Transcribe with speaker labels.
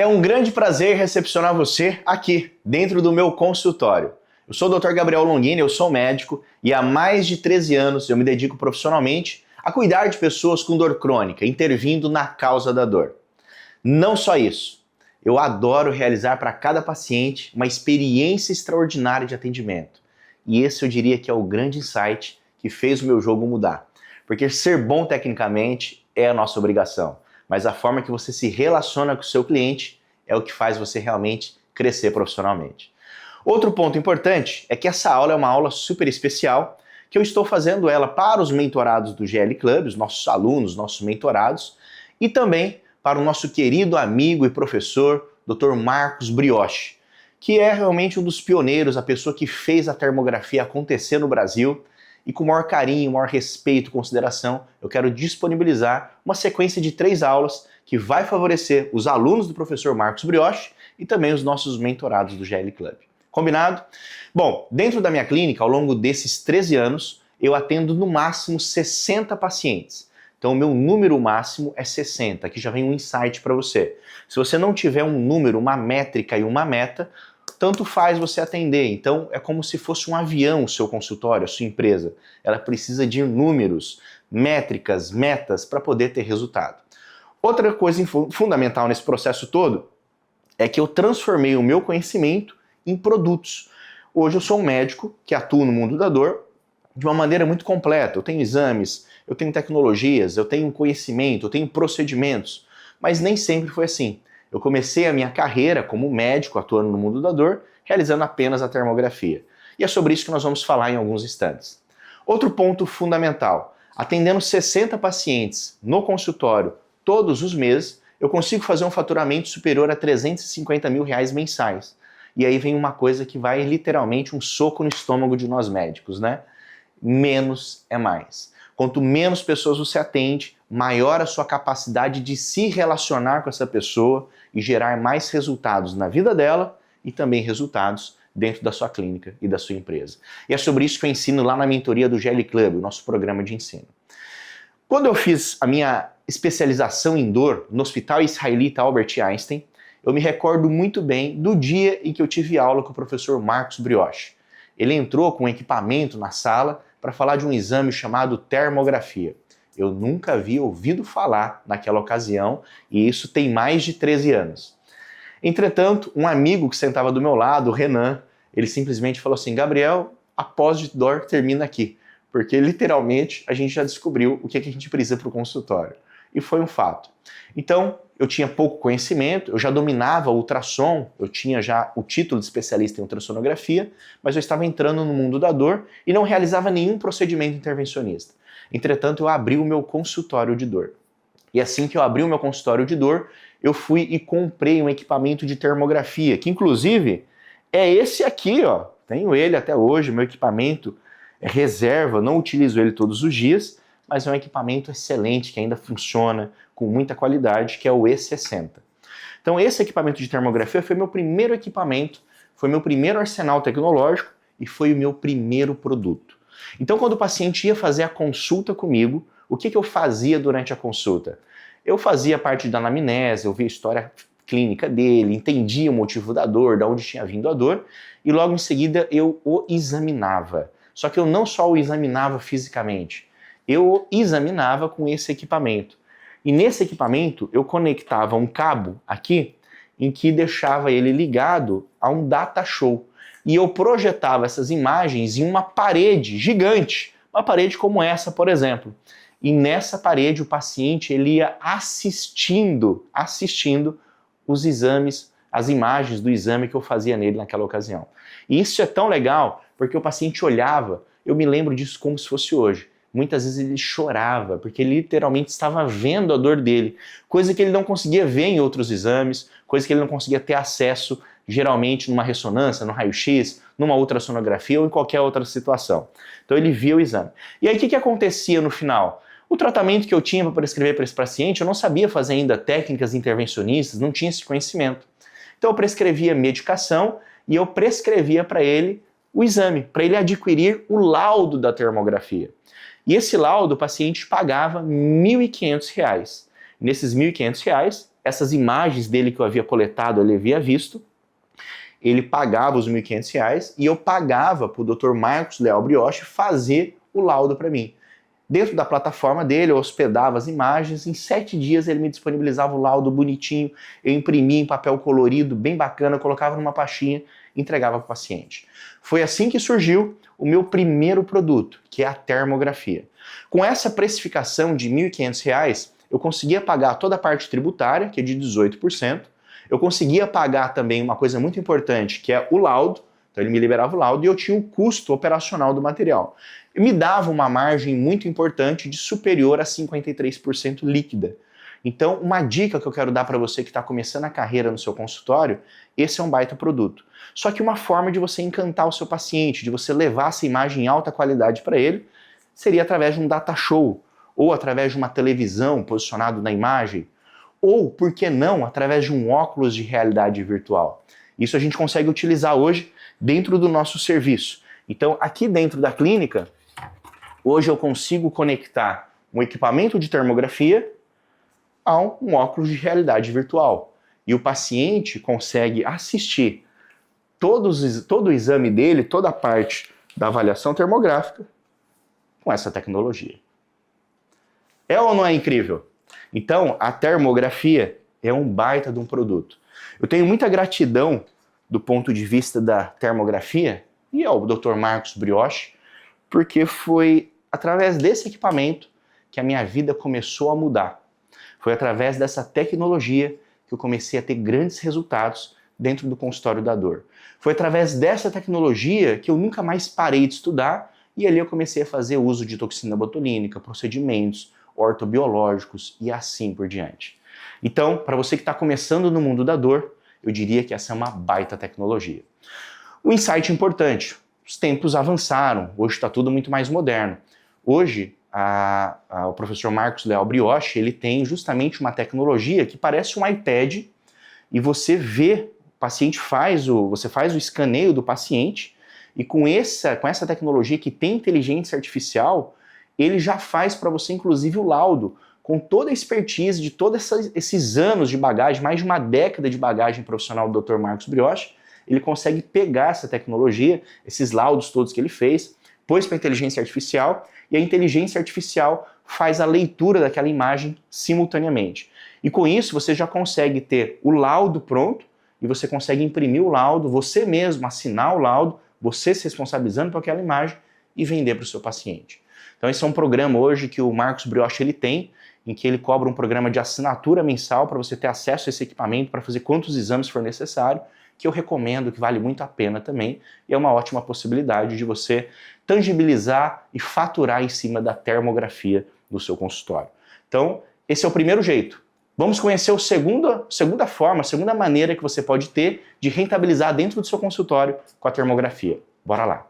Speaker 1: É um grande prazer recepcionar você aqui, dentro do meu consultório. Eu sou o Dr. Gabriel Longini, eu sou médico e há mais de 13 anos eu me dedico profissionalmente a cuidar de pessoas com dor crônica, intervindo na causa da dor. Não só isso, eu adoro realizar para cada paciente uma experiência extraordinária de atendimento. E esse eu diria que é o grande insight que fez o meu jogo mudar. Porque ser bom tecnicamente é a nossa obrigação, mas a forma que você se relaciona com o seu cliente é o que faz você realmente crescer profissionalmente. Outro ponto importante é que essa aula é uma aula super especial, que eu estou fazendo ela para os mentorados do GL Club, os nossos alunos, nossos mentorados, e também para o nosso querido amigo e professor, Dr. Marcos Brioche, que é realmente um dos pioneiros, a pessoa que fez a termografia acontecer no Brasil, e com o maior carinho, maior respeito e consideração, eu quero disponibilizar uma sequência de 3 aulas que vai favorecer os alunos do professor Marcos Brioche e também os nossos mentorados do GL Club. Combinado? Bom, dentro da minha clínica, ao longo desses 13 anos, eu atendo no máximo 60 pacientes. Então o meu número máximo é 60, aqui já vem um insight para você. Se você não tiver um número, uma métrica e uma meta, tanto faz você atender. Então é como se fosse um avião o seu consultório, a sua empresa. Ela precisa de números, métricas, metas para poder ter resultado. Outra coisa fundamental nesse processo todo é que eu transformei o meu conhecimento em produtos. Hoje eu sou um médico que atua no mundo da dor de uma maneira muito completa. Eu tenho exames, eu tenho tecnologias, eu tenho conhecimento, eu tenho procedimentos, mas nem sempre foi assim. Eu comecei a minha carreira como médico atuando no mundo da dor, realizando apenas a termografia. E é sobre isso que nós vamos falar em alguns instantes. Outro ponto fundamental, atendendo 60 pacientes no consultório todos os meses, eu consigo fazer um faturamento superior a R$350 mil mensais. E aí vem uma coisa que vai literalmente um soco no estômago de nós médicos, né? Menos é mais. Quanto menos pessoas você atende, maior a sua capacidade de se relacionar com essa pessoa e gerar mais resultados na vida dela e também resultados dentro da sua clínica e da sua empresa. E é sobre isso que eu ensino lá na mentoria do GL Club, o nosso programa de ensino. Quando eu fiz a minha especialização em dor no Hospital Israelita Albert Einstein, eu me recordo muito bem do dia em que eu tive aula com o professor Marcos Brioche. Ele entrou com um equipamento na sala para falar de um exame chamado termografia. Eu nunca havia ouvido falar naquela ocasião e isso tem mais de 13 anos. Entretanto, um amigo que sentava do meu lado, o Renan, ele simplesmente falou assim: Gabriel, a pós de dor termina aqui, porque literalmente a gente já descobriu o que a gente precisa para o consultório. E foi um fato. Então, eu tinha pouco conhecimento, eu já dominava o ultrassom, eu tinha já o título de especialista em ultrassonografia, mas eu estava entrando no mundo da dor e não realizava nenhum procedimento intervencionista. Entretanto, eu abri o meu consultório de dor. E assim que eu abri o meu consultório de dor, eu fui e comprei um equipamento de termografia, que inclusive é esse aqui, ó. Tenho ele até hoje, meu equipamento é reserva, não utilizo ele todos os dias, mas é um equipamento excelente, que ainda funciona com muita qualidade, que é o E60. Então esse equipamento de termografia foi meu primeiro equipamento, foi meu primeiro arsenal tecnológico e foi o meu primeiro produto. Então quando o paciente ia fazer a consulta comigo, o que eu fazia durante a consulta? Eu fazia parte da anamnese, eu via a história clínica dele, entendia o motivo da dor, de onde tinha vindo a dor, e logo em seguida eu o examinava. Só que eu não só o examinava fisicamente, eu o examinava com esse equipamento. E nesse equipamento eu conectava um cabo aqui, em que deixava ele ligado a um data show. E eu projetava essas imagens em uma parede gigante, uma parede como essa, por exemplo. E nessa parede o paciente ele ia assistindo os exames, as imagens do exame que eu fazia nele naquela ocasião. E isso é tão legal, porque o paciente olhava, eu me lembro disso como se fosse hoje. Muitas vezes ele chorava, porque ele literalmente estava vendo a dor dele, coisa que ele não conseguia ver em outros exames, coisa que ele não conseguia ter acesso, geralmente numa ressonância, no raio-x, numa ultrassonografia ou em qualquer outra situação. Então ele via o exame. E aí o que acontecia no final? O tratamento que eu tinha para prescrever para esse paciente, eu não sabia fazer ainda técnicas intervencionistas, não tinha esse conhecimento. Então eu prescrevia medicação e eu prescrevia para ele o exame, para ele adquirir o laudo da termografia. E esse laudo o paciente pagava R$ 1.500. Nesses R$ 1.500, essas imagens dele que eu havia coletado, ele havia visto, ele pagava os R$ 1.500 e eu pagava para o Dr. Marcos Leal Brioche fazer o laudo para mim. Dentro da plataforma dele, eu hospedava as imagens, em 7 dias ele me disponibilizava o laudo bonitinho, eu imprimia em papel colorido, bem bacana, colocava numa pastinha e entregava para o paciente. Foi assim que surgiu o meu primeiro produto, que é a termografia. Com essa precificação de R$ 1.500, eu conseguia pagar toda a parte tributária, que é de 18%, eu conseguia pagar também uma coisa muito importante, que é o laudo, então ele me liberava o laudo e eu tinha o custo operacional do material. Me dava uma margem muito importante de superior a 53% líquida. Então, uma dica que eu quero dar para você que está começando a carreira no seu consultório, esse é um baita produto. Só que uma forma de você encantar o seu paciente, de você levar essa imagem em alta qualidade para ele, seria através de um data show, ou através de uma televisão posicionado na imagem, ou, por que não, através de um óculos de realidade virtual. Isso a gente consegue utilizar hoje dentro do nosso serviço. Então, aqui dentro da clínica, hoje eu consigo conectar um equipamento de termografia a um óculos de realidade virtual. E o paciente consegue assistir todo o exame dele, toda a parte da avaliação termográfica com essa tecnologia. É ou não é incrível? Então, a termografia é um baita de um produto. Eu tenho muita gratidão do ponto de vista da termografia e ao Dr. Marcos Brioche, porque foi através desse equipamento que a minha vida começou a mudar. Foi através dessa tecnologia que eu comecei a ter grandes resultados dentro do consultório da dor. Foi através dessa tecnologia que eu nunca mais parei de estudar e ali eu comecei a fazer uso de toxina botulínica, procedimentos ortobiológicos e assim por diante. Então, para você que está começando no mundo da dor, eu diria que essa é uma baita tecnologia. Um insight importante, os tempos avançaram, hoje está tudo muito mais moderno. Hoje, o professor Marcos Leal Brioche, ele tem justamente uma tecnologia que parece um iPad e você vê, você faz o escaneio do paciente e com essa tecnologia que tem inteligência artificial, ele já faz para você, inclusive, o laudo, com toda a expertise de todos esses anos de bagagem, mais de uma década de bagagem profissional do Dr. Marcos Brioche, ele consegue pegar essa tecnologia, esses laudos todos que ele fez, pôs para a inteligência artificial, e a inteligência artificial faz a leitura daquela imagem simultaneamente. E com isso, você já consegue ter o laudo pronto, e você consegue imprimir o laudo, você mesmo assinar o laudo, você se responsabilizando por aquela imagem e vender para o seu paciente. Então esse é um programa hoje que o Marcos Brioche ele tem, em que ele cobra um programa de assinatura mensal para você ter acesso a esse equipamento para fazer quantos exames for necessário, que eu recomendo, que vale muito a pena também, e é uma ótima possibilidade de você tangibilizar e faturar em cima da termografia do seu consultório. Então, esse é o primeiro jeito. Vamos conhecer a segunda forma, a segunda maneira que você pode ter de rentabilizar dentro do seu consultório com a termografia. Bora lá!